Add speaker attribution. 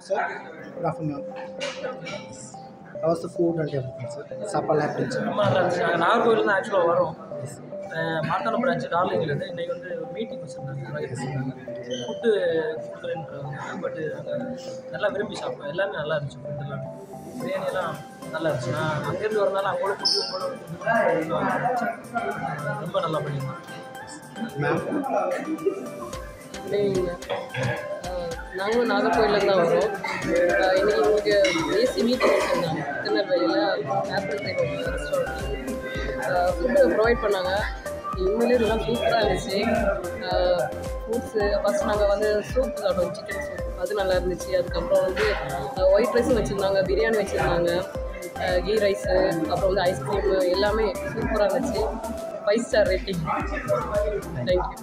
Speaker 1: Sir, good afternoon. How was the food and everything, sir? சாப்பாடுலாம் எப்படி இருந்துச்சு?
Speaker 2: ரொம்ப நல்லா இருந்துச்சு. நாங்கள் நாகர்கோவிலேருந்து ஆக்சுவலாக வரோம். மார்த்தாண்டம் பிரான்ச்சு டார்லிங்லேருந்து இன்றைக்கி வந்து மீட்டிங் வச்சுருந்தாங்க. ஃபுட்டு கொடுக்குறேன்றாங்க. பட்டு அங்கே நல்லா விரும்பி சாப்பிட்டோம். எல்லாமே நல்லா இருந்துச்சு. ஃபுட் எல்லாமே பிரியாணியெல்லாம் நல்லா இருந்துச்சு. நான் அங்கேருந்து வரனால அங்கோட ஃபுட்டு ரொம்ப நல்லா பண்ணியிருந்தோம்.
Speaker 1: மேம்
Speaker 3: நாங்களும் நாகர்கோவிலேருந்து தான் வரோம். இன்றைக்கி உங்களுக்கு ஏசி மீட்டிங் வச்சுருந்தாங்க திருநெல்வேலியில் apple type restaurant. Food provide பண்ணாங்க. உண்மையிலே இதெல்லாம் சூப்பராக இருந்துச்சு. ஃப்ரூட்ஸு ஃபஸ்ட் நாங்கள் வந்து சூப் சாப்பிட்டோம், சிக்கன் சூப், அது நல்லா இருந்துச்சு. அதுக்கப்புறம் வந்து ஒயிட் ரைஸும் வச்சுருந்தாங்க, பிரியாணி வச்சுருந்தாங்க, கீ ரைஸு, அப்புறம் வந்து ஐஸ்கிரீமு எல்லாமே சூப்பராக இருந்துச்சு. 5 ஸ்டார் ரேட்டிங். தேங்க்யூ.